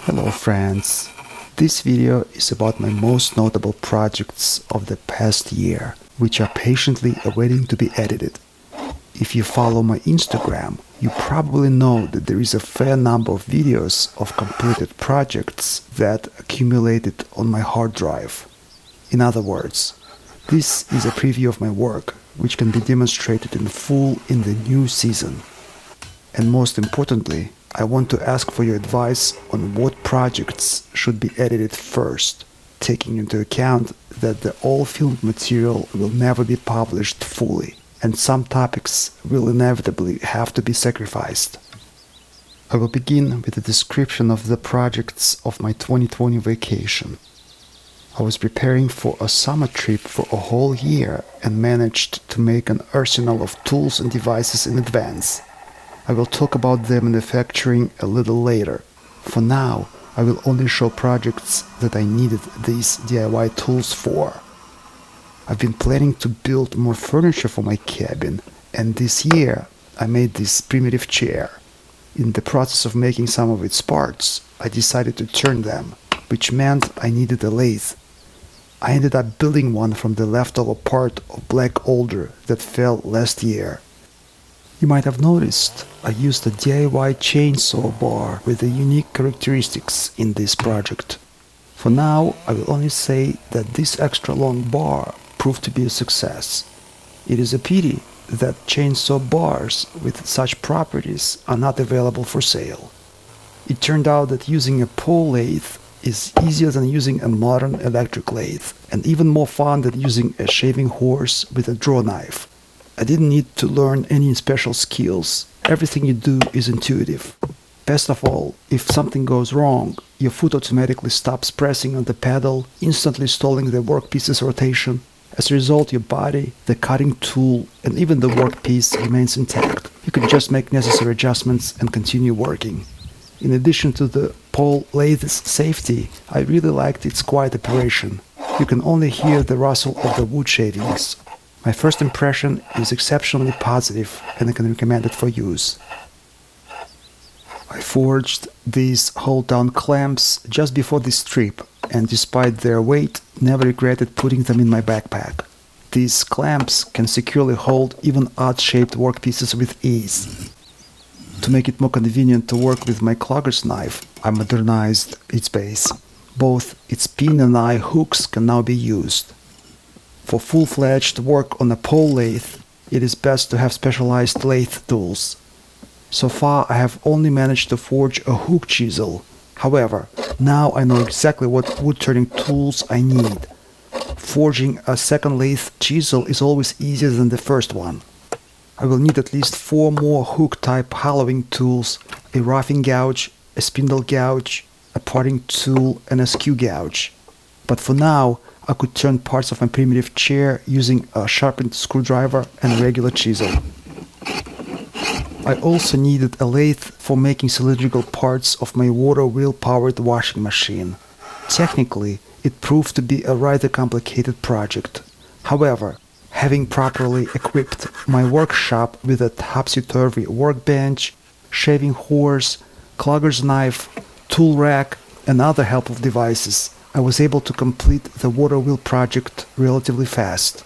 Hello friends, this video is about my most notable projects of the past year, which are patiently awaiting to be edited. If you follow my Instagram, you probably know that there is a fair number of videos of completed projects that accumulated on my hard drive. In other words, this is a preview of my work, which can be demonstrated in full in the new season. And most importantly, I want to ask for your advice on what projects should be edited first, taking into account that the all filmed material will never be published fully, and some topics will inevitably have to be sacrificed. I will begin with a description of the projects of my 2020 vacation. I was preparing for a summer trip for a whole year and managed to make an arsenal of tools and devices in advance. I will talk about their manufacturing a little later. For now, I will only show projects that I needed these DIY tools for. I've been planning to build more furniture for my cabin, and this year I made this primitive chair. In the process of making some of its parts, I decided to turn them, which meant I needed a lathe. I ended up building one from the leftover part of black alder that fell last year. You might have noticed I used a DIY chainsaw bar with the unique characteristics in this project. For now, I will only say that this extra long bar proved to be a success. It is a pity that chainsaw bars with such properties are not available for sale. It turned out that using a pole lathe is easier than using a modern electric lathe, and even more fun than using a shaving horse with a draw knife. I didn't need to learn any special skills. Everything you do is intuitive. Best of all, if something goes wrong, your foot automatically stops pressing on the pedal, instantly stalling the workpiece's rotation. As a result, your body, the cutting tool, and even the workpiece remains intact. You can just make necessary adjustments and continue working. In addition to the pole lathe's safety, I really liked its quiet operation. You can only hear the rustle of the wood shavings. My first impression is exceptionally positive, and I can recommend it for use. I forged these hold-down clamps just before this trip, and despite their weight, never regretted putting them in my backpack. These clamps can securely hold even odd-shaped workpieces with ease. To make it more convenient to work with my clogger's knife, I modernized its base. Both its pin and eye hooks can now be used. For full-fledged work on a pole lathe, it is best to have specialized lathe tools. So far, I have only managed to forge a hook chisel. However, now I know exactly what wood-turning tools I need. Forging a second lathe chisel is always easier than the first one. I will need at least 4 more hook-type hollowing tools, a roughing gouge, a spindle gouge, a parting tool, and a skew gouge. But for now, I could turn parts of my primitive chair using a sharpened screwdriver and a regular chisel. I also needed a lathe for making cylindrical parts of my water wheel-powered washing machine. Technically, it proved to be a rather complicated project. However, having properly equipped my workshop with a topsy-turvy workbench, shaving horse, clogger's knife, tool rack, and other helpful devices, I was able to complete the water wheel project relatively fast.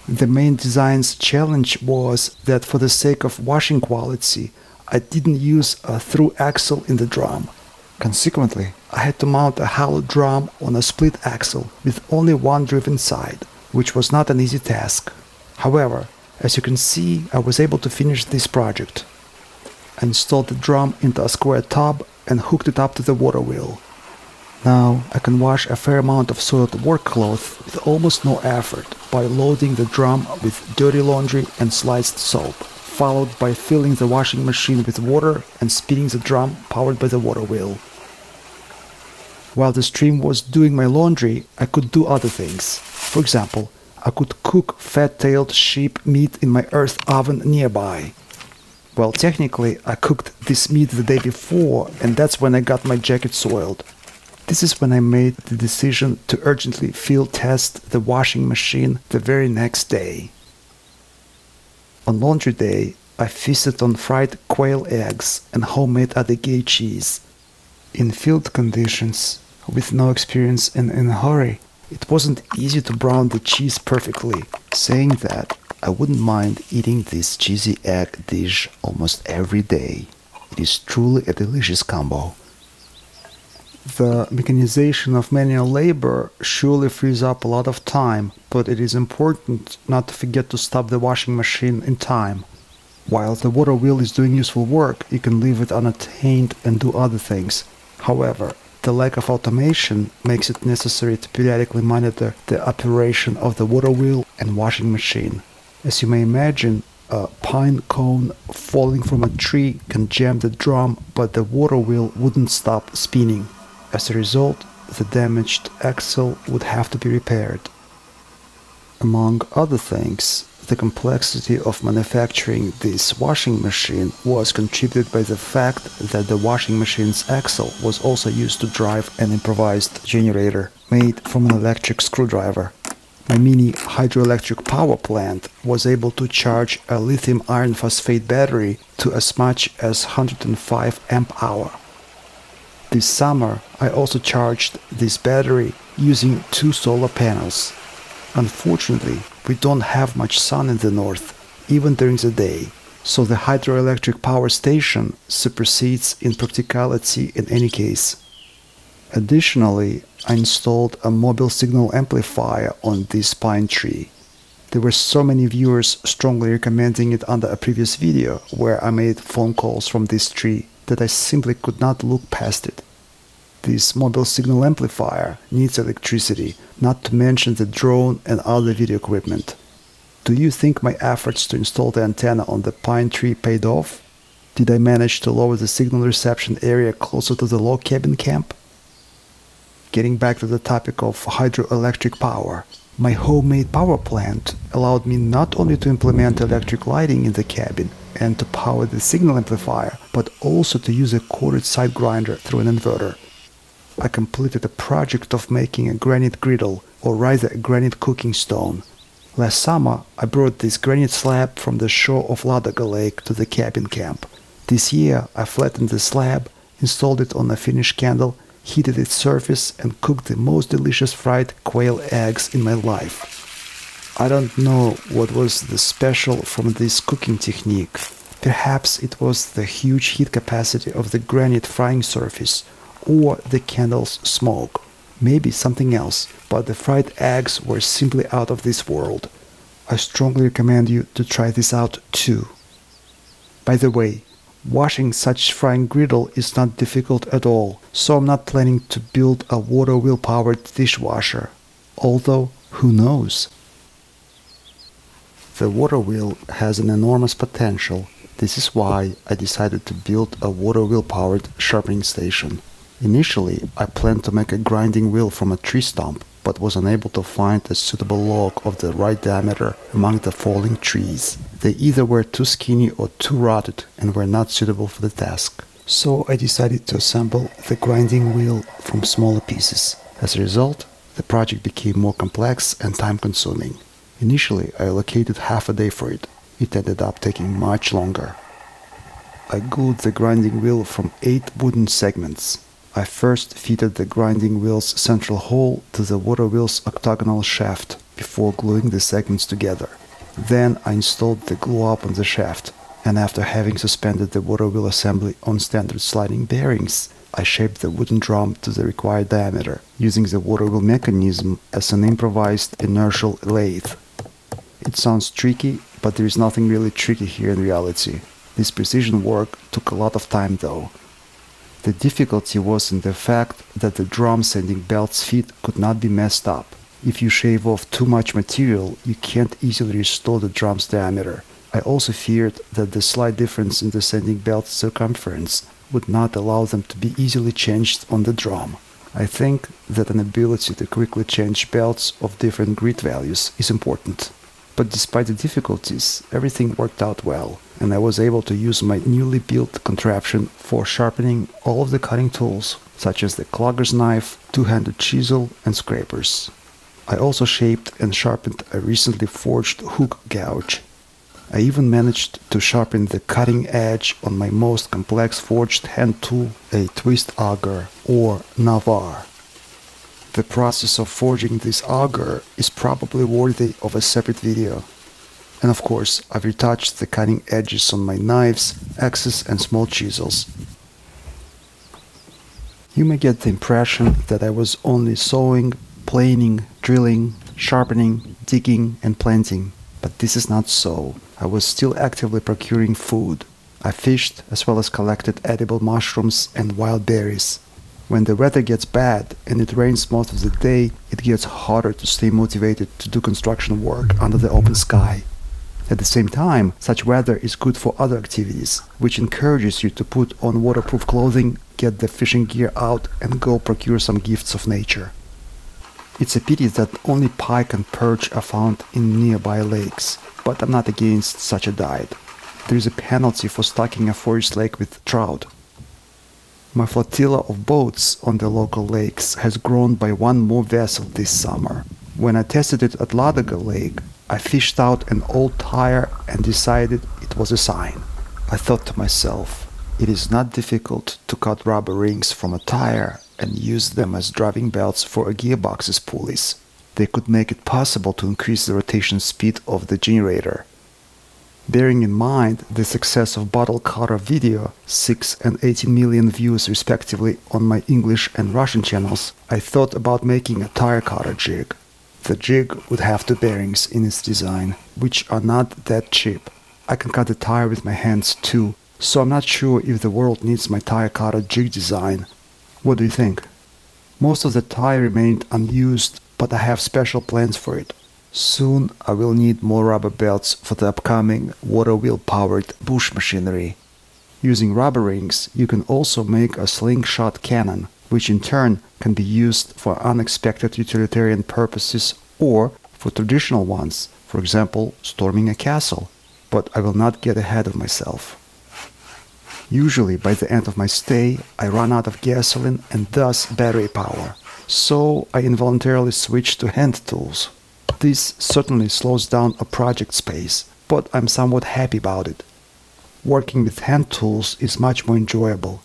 The main design's challenge was that for the sake of washing quality, I didn't use a through axle in the drum. Consequently, I had to mount a hollow drum on a split axle with only one driven side, which was not an easy task. However, as you can see, I was able to finish this project. I installed the drum into a square tub and hooked it up to the water wheel. Now I can wash a fair amount of soiled work cloth with almost no effort by loading the drum with dirty laundry and sliced soap, followed by filling the washing machine with water and spinning the drum powered by the water wheel. While the stream was doing my laundry, I could do other things. For example, I could cook fat-tailed sheep meat in my earth oven nearby. Well, technically, I cooked this meat the day before, and that's when I got my jacket soiled. This is when I made the decision to urgently field test the washing machine the very next day. On laundry day, I feasted on fried quail eggs and homemade Adyghe cheese. In field conditions, with no experience and in a hurry, it wasn't easy to brown the cheese perfectly. Saying that, I wouldn't mind eating this cheesy egg dish almost every day. It is truly a delicious combo. The mechanization of manual labor surely frees up a lot of time, but it is important not to forget to stop the washing machine in time. While the water wheel is doing useful work, you can leave it unattained and do other things. However, the lack of automation makes it necessary to periodically monitor the operation of the water wheel and washing machine. As you may imagine, a pine cone falling from a tree can jam the drum, but the water wheel wouldn't stop spinning. As a result, the damaged axle would have to be repaired. Among other things, the complexity of manufacturing this washing machine was contributed by the fact that the washing machine's axle was also used to drive an improvised generator made from an electric screwdriver. My mini hydroelectric power plant was able to charge a lithium iron phosphate battery to as much as 105 amp-hour. This summer, I also charged this battery using 2 solar panels. Unfortunately, we don't have much sun in the north, even during the day, so the hydroelectric power station supersedes in practicality in any case. Additionally, I installed a mobile signal amplifier on this pine tree. There were so many viewers strongly recommending it under a previous video where I made phone calls from this tree that I simply could not look past it. This mobile signal amplifier needs electricity, not to mention the drone and other video equipment. Do you think my efforts to install the antenna on the pine tree paid off? Did I manage to lower the signal reception area closer to the log cabin camp? Getting back to the topic of hydroelectric power, my homemade power plant allowed me not only to implement electric lighting in the cabin and to power the signal amplifier, but also to use a corded side grinder through an inverter. I completed a project of making a granite griddle, or rather a granite cooking stone. Last summer, I brought this granite slab from the shore of Ladoga Lake to the cabin camp. This year, I flattened the slab, installed it on a finished candle, heated its surface, and cooked the most delicious fried quail eggs in my life. I don't know what was the special from this cooking technique. Perhaps it was the huge heat capacity of the granite frying surface, or the candle's smoke. Maybe something else, but the fried eggs were simply out of this world. I strongly recommend you to try this out too. By the way, washing such frying griddle is not difficult at all, so I'm not planning to build a water wheel powered dishwasher. Although, who knows? The water wheel has an enormous potential. This is why I decided to build a water wheel powered sharpening station. Initially, I planned to make a grinding wheel from a tree stump, but was unable to find a suitable log of the right diameter among the falling trees. They either were too skinny or too rotted and were not suitable for the task. So I decided to assemble the grinding wheel from smaller pieces. As a result, the project became more complex and time-consuming. Initially, I allocated half a day for it. It ended up taking much longer. I glued the grinding wheel from 8 wooden segments. I first fitted the grinding wheel's central hole to the water wheel's octagonal shaft before gluing the segments together. Then I installed the glue up on the shaft, and after having suspended the water wheel assembly on standard sliding bearings, I shaped the wooden drum to the required diameter, using the water wheel mechanism as an improvised inertial lathe. It sounds tricky, but there is nothing really tricky here in reality. This precision work took a lot of time though. The difficulty was in the fact that the drum sanding belt's feet could not be messed up. If you shave off too much material, you can't easily restore the drum's diameter. I also feared that the slight difference in the sanding belt's circumference would not allow them to be easily changed on the drum. I think that an ability to quickly change belts of different grit values is important. But despite the difficulties, everything worked out well, and I was able to use my newly built contraption for sharpening all of the cutting tools, such as the clogger's knife, two-handed chisel, and scrapers. I also shaped and sharpened a recently forged hook gouge. I even managed to sharpen the cutting edge on my most complex forged hand tool, a twist auger or Navar. The process of forging this auger is probably worthy of a separate video. And of course, I've retouched the cutting edges on my knives, axes and small chisels. You may get the impression that I was only sawing, planing, drilling, sharpening, digging and planting, but this is not so. I was still actively procuring food. I fished as well as collected edible mushrooms and wild berries. When the weather gets bad and it rains most of the day, it gets harder to stay motivated to do construction work under the open sky. At the same time, such weather is good for other activities, which encourages you to put on waterproof clothing, get the fishing gear out and go procure some gifts of nature. It's a pity that only pike and perch are found in nearby lakes, but I'm not against such a diet. There is a penalty for stocking a forest lake with trout. My flotilla of boats on the local lakes has grown by one more vessel this summer. When I tested it at Ladoga Lake, I fished out an old tire and decided it was a sign. I thought to myself, it is not difficult to cut rubber rings from a tire and use them as driving belts for a gearbox's pulleys. They could make it possible to increase the rotation speed of the generator. Bearing in mind the success of bottle cutter video, 6 and 18 million views respectively on my English and Russian channels, I thought about making a tire cutter jig. The jig would have two bearings in its design, which are not that cheap. I can cut the tire with my hands too, so I'm not sure if the world needs my tire cutter jig design. What do you think? Most of the tire remained unused, but I have special plans for it. Soon I will need more rubber belts for the upcoming water wheel powered bush machinery. Using rubber rings, you can also make a slingshot cannon, which in turn can be used for unexpected utilitarian purposes or for traditional ones, for example, storming a castle. But I will not get ahead of myself. Usually by the end of my stay, I run out of gasoline and thus battery power. So I involuntarily switch to hand tools. This certainly slows down a project's pace, but I'm somewhat happy about it. Working with hand tools is much more enjoyable.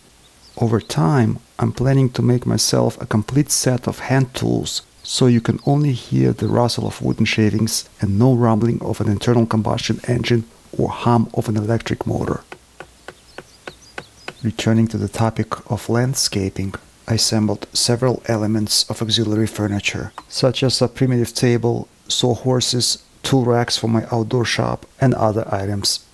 Over time, I'm planning to make myself a complete set of hand tools, so you can only hear the rustle of wooden shavings and no rumbling of an internal combustion engine or hum of an electric motor. Returning to the topic of landscaping, I assembled several elements of auxiliary furniture, such as a primitive table, sawhorses, tool racks for my outdoor shop, and other items.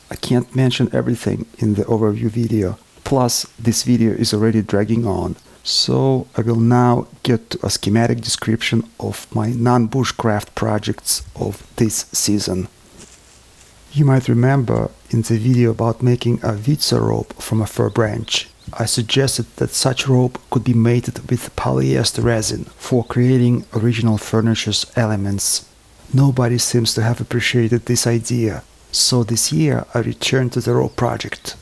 I can't mention everything in the overview video, plus this video is already dragging on, so I will now get to a schematic description of my non-bushcraft projects of this season. You might remember in the video about making a vitsa rope from a fir branch, I suggested that such rope could be mated with polyester resin for creating original furniture's elements. Nobody seems to have appreciated this idea, so this year I returned to the rope project.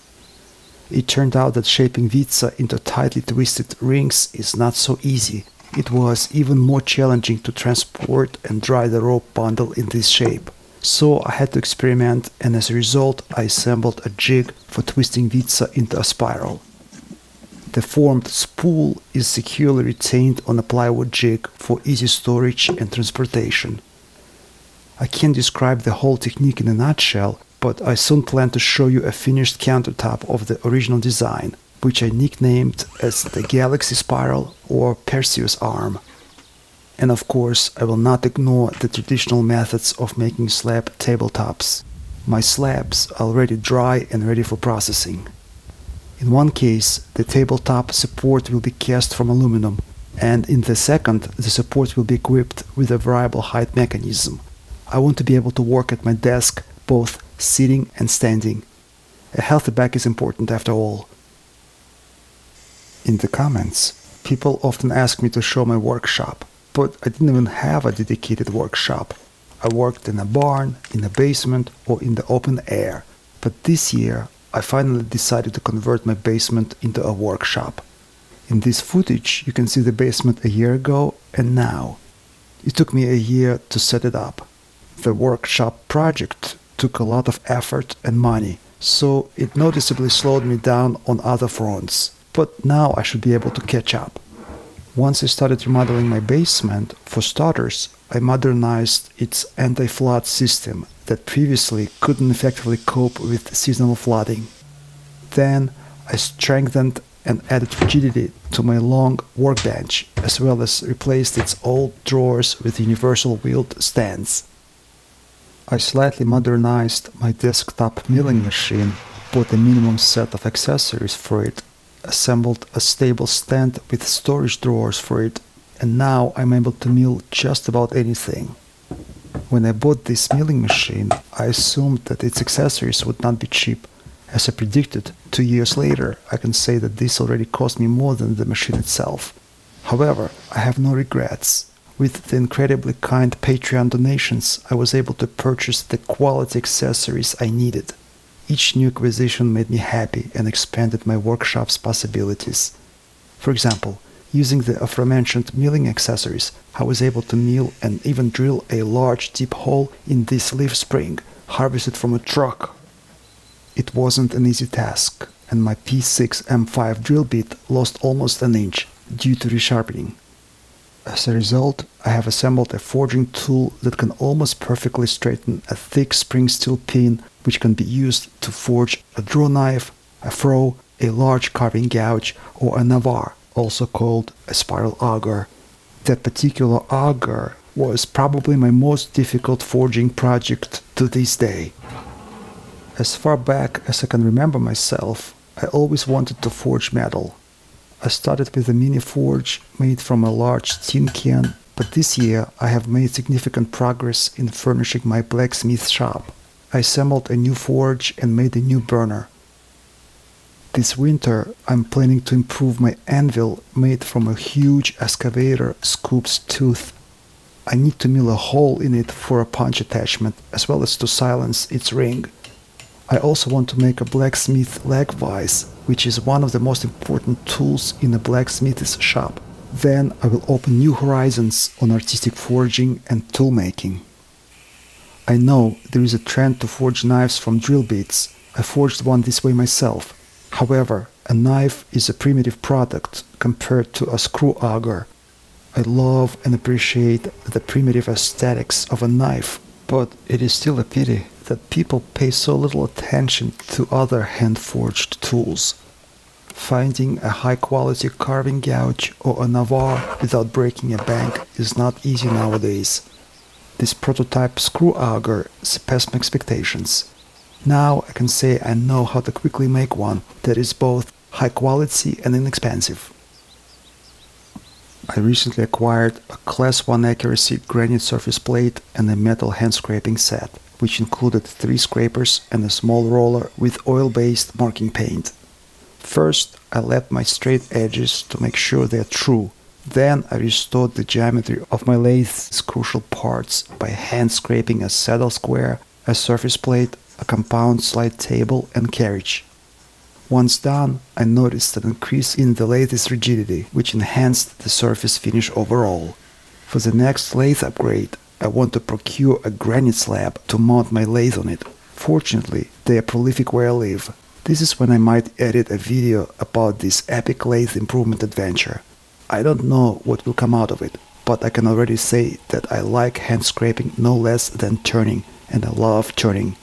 It turned out that shaping vitsa into tightly twisted rings is not so easy. It was even more challenging to transport and dry the rope bundle in this shape. So I had to experiment, and as a result I assembled a jig for twisting vitsa into a spiral. The formed spool is securely retained on a plywood jig for easy storage and transportation. I can't describe the whole technique in a nutshell, but I soon plan to show you a finished countertop of the original design, which I nicknamed as the Galaxy Spiral or Perseus Arm. And of course, I will not ignore the traditional methods of making slab tabletops. My slabs are already dry and ready for processing. In one case, the tabletop support will be cast from aluminum, and in the second, the support will be equipped with a variable height mechanism. I want to be able to work at my desk, both sitting and standing. A healthy back is important after all. In the comments, people often ask me to show my workshop, but I didn't even have a dedicated workshop. I worked in a barn, in a basement, or in the open air. But this year, I finally decided to convert my basement into a workshop. In this footage, you can see the basement a year ago and now. It took me a year to set it up. The workshop project took a lot of effort and money, so it noticeably slowed me down on other fronts. But now I should be able to catch up. Once I started remodeling my basement, for starters, I modernized its anti-flood system that previously couldn't effectively cope with seasonal flooding. Then I strengthened and added rigidity to my long workbench, as well as replaced its old drawers with universal wheeled stands. I slightly modernized my desktop milling machine, bought a minimum set of accessories for it, assembled a stable stand with storage drawers for it, and now I'm able to mill just about anything. When I bought this milling machine, I assumed that its accessories would not be cheap. As I predicted, 2 years later, I can say that this already cost me more than the machine itself. However, I have no regrets. With the incredibly kind Patreon donations, I was able to purchase the quality accessories I needed. Each new acquisition made me happy and expanded my workshop's possibilities. For example, using the aforementioned milling accessories, I was able to mill and even drill a large deep hole in this leaf spring, harvested from a truck. It wasn't an easy task, and my P6 M5 drill bit lost almost an inch due to resharpening. As a result, I have assembled a forging tool that can almost perfectly straighten a thick spring steel pin, which can be used to forge a draw knife, a froe, a large carving gouge, or a navar, also called a spiral auger. That particular auger was probably my most difficult forging project to this day. As far back as I can remember myself, I always wanted to forge metal. I started with a mini forge made from a large tin can, but this year I have made significant progress in furnishing my blacksmith shop. I assembled a new forge and made a new burner. This winter I'm planning to improve my anvil made from a huge excavator scoop's tooth. I need to mill a hole in it for a punch attachment, as well as to silence its ring. I also want to make a blacksmith leg vise, which is one of the most important tools in a blacksmith's shop. Then I will open new horizons on artistic forging and tool making. I know there is a trend to forge knives from drill bits. I forged one this way myself. However, a knife is a primitive product compared to a screw auger. I love and appreciate the primitive aesthetics of a knife, but it is still a pity that people pay so little attention to other hand-forged tools. Finding a high-quality carving gouge or a navar without breaking a bank is not easy nowadays. This prototype screw auger surpassed my expectations. Now I can say I know how to quickly make one that is both high quality and inexpensive. I recently acquired a Class 1 accuracy granite surface plate and a metal hand scraping set, which included 3 scrapers and a small roller with oil-based marking paint. First, I lapped my straight edges to make sure they are true. Then I restored the geometry of my lathe's crucial parts by hand scraping a saddle square, a surface plate, a compound slide table and carriage. Once done, I noticed an increase in the lathe's rigidity, which enhanced the surface finish overall. For the next lathe upgrade, I want to procure a granite slab to mount my lathe on it. Fortunately, they are prolific where I live. This is when I might edit a video about this epic lathe improvement adventure. I don't know what will come out of it, but I can already say that I like hand scraping no less than turning, and I love turning.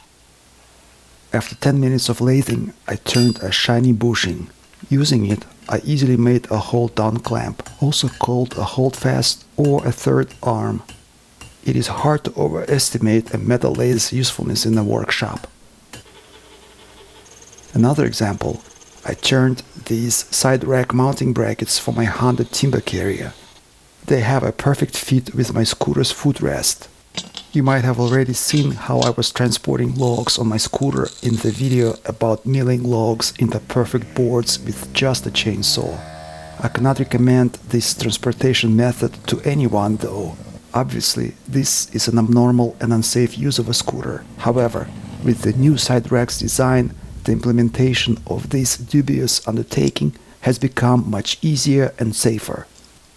After 10 minutes of lathing, I turned a shiny bushing. Using it, I easily made a hold-down clamp, also called a hold-fast or a third arm. It is hard to overestimate a metal lathe's usefulness in a workshop. Another example, I turned these side rack mounting brackets for my Honda timber carrier. They have a perfect fit with my scooter's footrest. You might have already seen how I was transporting logs on my scooter in the video about milling logs into perfect boards with just a chainsaw. I cannot recommend this transportation method to anyone though. Obviously, this is an abnormal and unsafe use of a scooter. However, with the new side racks design, the implementation of this dubious undertaking has become much easier and safer.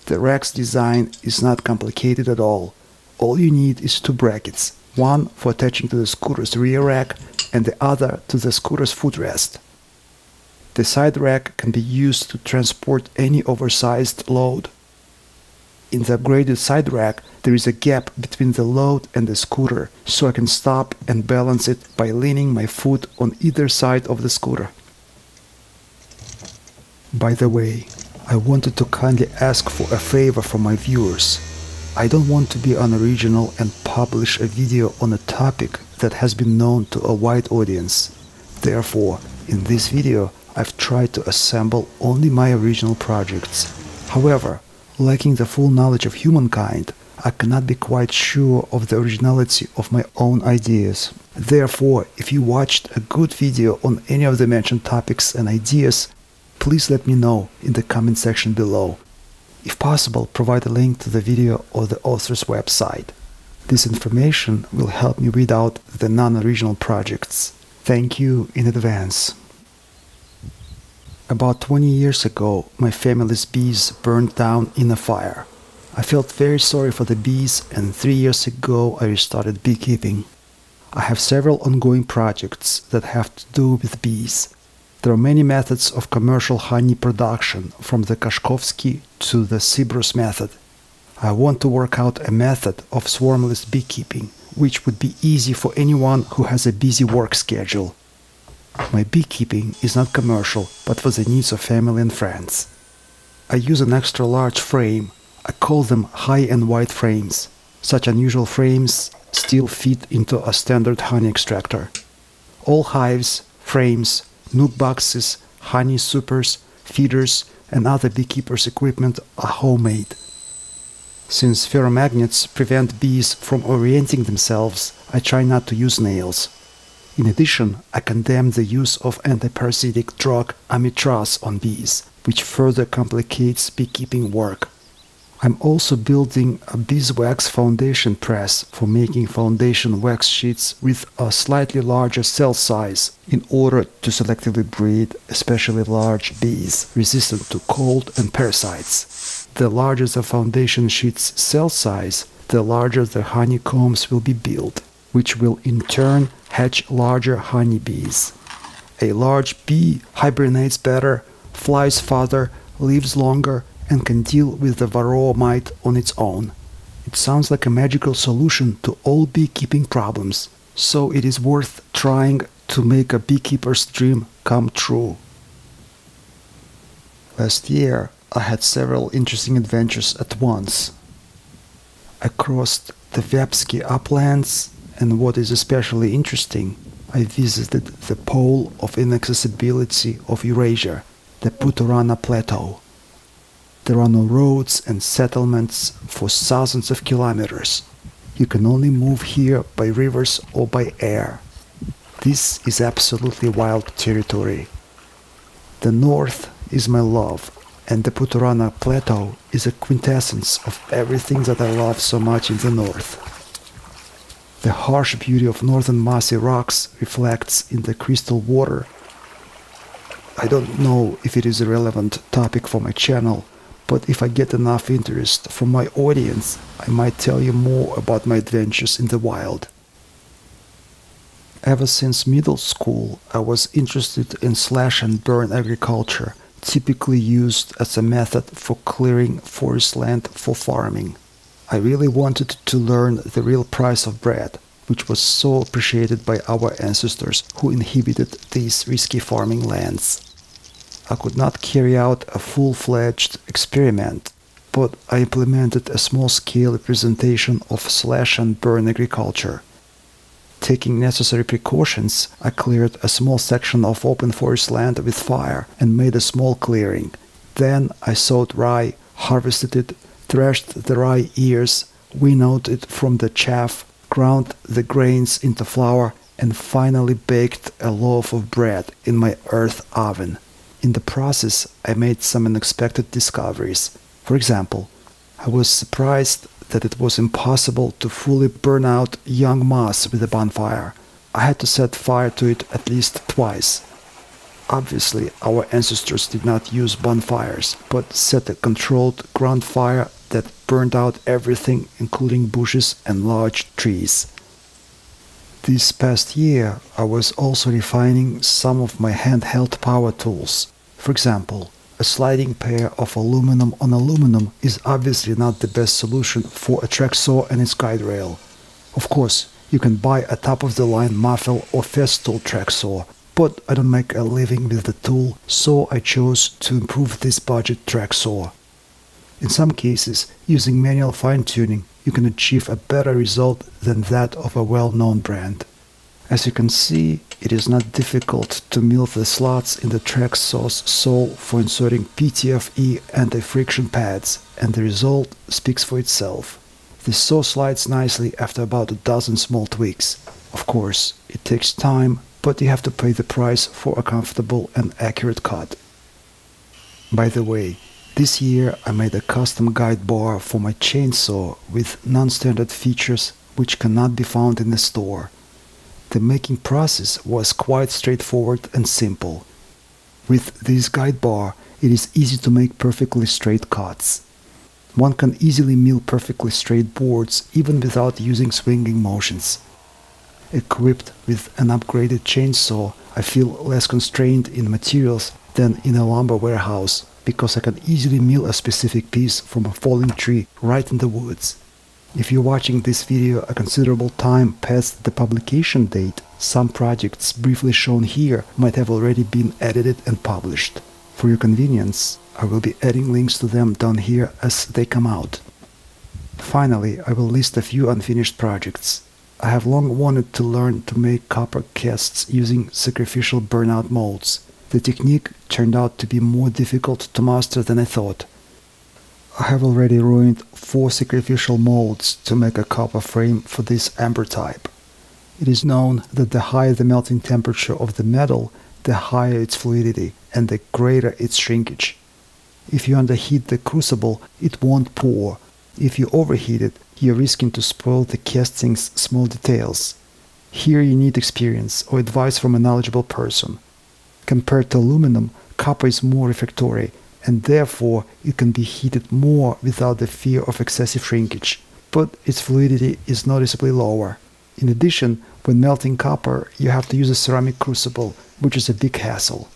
The rack's design is not complicated at all. All you need is 2 brackets, one for attaching to the scooter's rear rack and the other to the scooter's footrest. The side rack can be used to transport any oversized load. In the upgraded side rack, there is a gap between the load and the scooter, so I can stop and balance it by leaning my foot on either side of the scooter. By the way, I wanted to kindly ask for a favor from my viewers. I don't want to be unoriginal and publish a video on a topic that has been known to a wide audience. Therefore, in this video, I've tried to assemble only my original projects. However, lacking the full knowledge of humankind, I cannot be quite sure of the originality of my own ideas. Therefore, if you watched a good video on any of the mentioned topics and ideas, please let me know in the comment section below. If possible, provide a link to the video or the author's website. This information will help me read out the non-original projects. Thank you in advance. About 20 years ago, my family's bees burned down in a fire. I felt very sorry for the bees, and 3 years ago I restarted beekeeping. I have several ongoing projects that have to do with bees. There are many methods of commercial honey production, from the Kashkovsky to the Cyprus method. I want to work out a method of swarmless beekeeping, which would be easy for anyone who has a busy work schedule. My beekeeping is not commercial, but for the needs of family and friends. I use an extra large frame. I call them high and wide frames. Such unusual frames still fit into a standard honey extractor. All hives, frames, nuc boxes, honey supers, feeders, and other beekeepers' equipment are homemade. Since ferromagnets prevent bees from orienting themselves, I try not to use nails. In addition, I condemn the use of antiparasitic drug amitraz on bees, which further complicates beekeeping work. I'm also building a beeswax foundation press for making foundation wax sheets with a slightly larger cell size in order to selectively breed especially large bees resistant to cold and parasites. The larger the foundation sheet's cell size, the larger the honeycombs will be built, which will in turn hatch larger honeybees. A large bee hibernates better, flies farther, lives longer, and can deal with the varroa mite on its own. It sounds like a magical solution to all beekeeping problems, so it is worth trying to make a beekeeper's dream come true. Last year, I had several interesting adventures at once. I crossed the Vepsky uplands, and what is especially interesting, I visited the pole of inaccessibility of Eurasia, the Putorana Plateau. There are no roads and settlements for thousands of kilometers. You can only move here by rivers or by air. This is absolutely wild territory. The north is my love, and the Putorana Plateau is a quintessence of everything that I love so much in the north. The harsh beauty of northern massy rocks reflects in the crystal water. I don't know if it is a relevant topic for my channel, but if I get enough interest from my audience, I might tell you more about my adventures in the wild. Ever since middle school, I was interested in slash and burn agriculture, typically used as a method for clearing forest land for farming. I really wanted to learn the real price of bread, which was so appreciated by our ancestors who inhabited these risky farming lands. I could not carry out a full-fledged experiment, but I implemented a small-scale representation of slash and burn agriculture. Taking necessary precautions, I cleared a small section of open forest land with fire and made a small clearing. Then I sowed rye, harvested it, threshed the rye ears, winnowed it from the chaff, ground the grains into flour, and finally baked a loaf of bread in my earth oven. In the process, I made some unexpected discoveries. For example, I was surprised that it was impossible to fully burn out young moss with a bonfire. I had to set fire to it at least twice. Obviously, our ancestors did not use bonfires, but set a controlled ground fire that burned out everything, including bushes and large trees. This past year, I was also refining some of my handheld power tools. For example, a sliding pair of aluminum on aluminum is obviously not the best solution for a track saw and its guide rail. Of course, you can buy a top-of-the-line Mafel or Festool track saw, but I don't make a living with the tool, so I chose to improve this budget track saw. In some cases, using manual fine-tuning, you can achieve a better result than that of a well-known brand. As you can see, it is not difficult to mill the slots in the track saw's sole for inserting PTFE anti-friction pads, and the result speaks for itself. The saw slides nicely after about a dozen small tweaks. Of course, it takes time, but you have to pay the price for a comfortable and accurate cut. By the way, this year I made a custom guide bar for my chainsaw with non-standard features which cannot be found in the store. The making process was quite straightforward and simple. With this guide bar, it is easy to make perfectly straight cuts. One can easily mill perfectly straight boards even without using swinging motions. Equipped with an upgraded chainsaw, I feel less constrained in materials than in a lumber warehouse, because I can easily mill a specific piece from a falling tree right in the woods. If you're watching this video a considerable time past the publication date, some projects briefly shown here might have already been edited and published. For your convenience, I will be adding links to them down here as they come out. Finally, I will list a few unfinished projects. I have long wanted to learn to make copper casts using sacrificial burnout molds. The technique turned out to be more difficult to master than I thought. I have already ruined 4 sacrificial molds to make a copper frame for this amber type. It is known that the higher the melting temperature of the metal, the higher its fluidity and the greater its shrinkage. If you underheat the crucible, it won't pour. If you overheat it, you're risking to spoil the casting's small details. Here you need experience or advice from a knowledgeable person. Compared to aluminum, copper is more refractory, and therefore it can be heated more without the fear of excessive shrinkage, but its fluidity is noticeably lower. In addition, when melting copper, you have to use a ceramic crucible, which is a big hassle.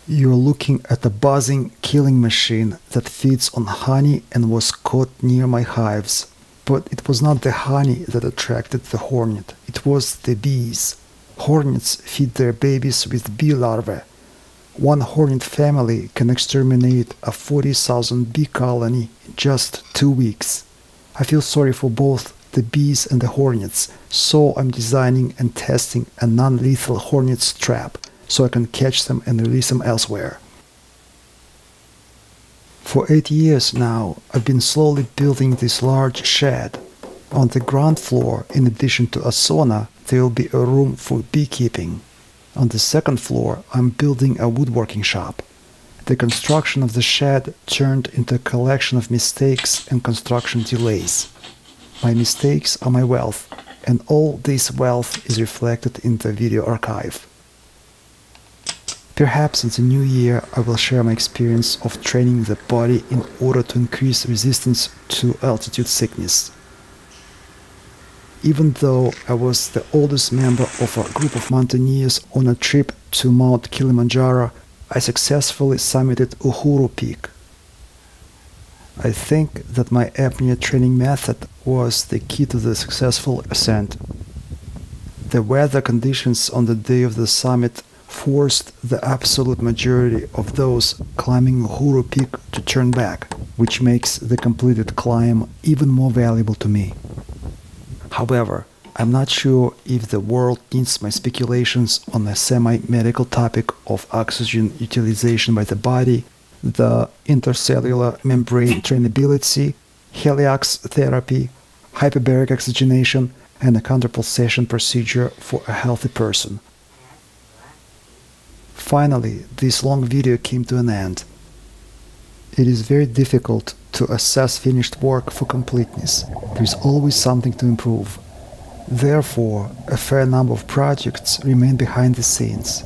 You're looking at a buzzing, killing machine that feeds on honey and was caught near my hives. But it was not the honey that attracted the hornet, it was the bees. Hornets feed their babies with bee larvae. One hornet family can exterminate a 40,000 bee colony in just 2 weeks. I feel sorry for both the bees and the hornets, so I'm designing and testing a non-lethal hornets trap so I can catch them and release them elsewhere. For 8 years now, I've been slowly building this large shed. On the ground floor, in addition to a sauna, there will be a room for beekeeping. On the second floor, I'm building a woodworking shop. The construction of the shed turned into a collection of mistakes and construction delays. My mistakes are my wealth, and all this wealth is reflected in the video archive. Perhaps in the new year I will share my experience of training the body in order to increase resistance to altitude sickness. Even though I was the oldest member of a group of mountaineers on a trip to Mount Kilimanjaro, I successfully summited Uhuru Peak. I think that my apnea training method was the key to the successful ascent. The weather conditions on the day of the summit forced the absolute majority of those climbing Uhuru Peak to turn back, which makes the completed climb even more valuable to me. However, I'm not sure if the world needs my speculations on the semi-medical topic of oxygen utilization by the body, the intercellular membrane trainability, heliox therapy, hyperbaric oxygenation, and a counterpulsation procedure for a healthy person. Finally, this long video came to an end. It is very difficult to assess finished work for completeness. There is always something to improve. Therefore, a fair number of projects remain behind the scenes.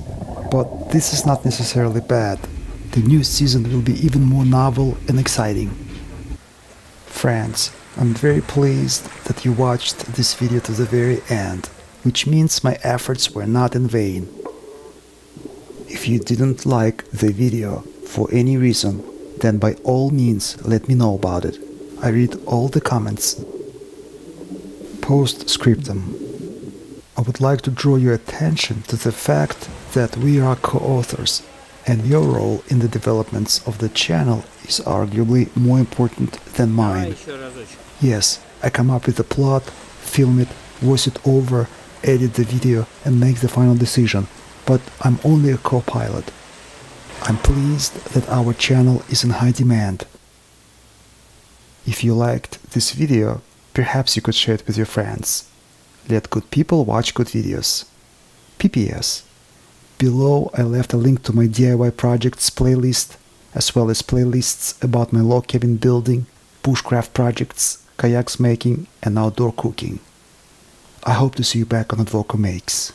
But this is not necessarily bad. The new season will be even more novel and exciting. Friends, I'm very pleased that you watched this video to the very end, which means my efforts were not in vain. If you didn't like the video for any reason, then by all means let me know about it. I read all the comments. Postscriptum. I would like to draw your attention to the fact that we are co-authors, and your role in the developments of the channel is arguably more important than mine. Yes, I come up with the plot, film it, voice it over, edit the video and make the final decision, but I'm only a co-pilot. I'm pleased that our channel is in high demand. If you liked this video, perhaps you could share it with your friends. Let good people watch good videos. PPS. Below I left a link to my DIY projects playlist, as well as playlists about my log cabin building, bushcraft projects, kayaks making and outdoor cooking. I hope to see you back on Advoco Makes.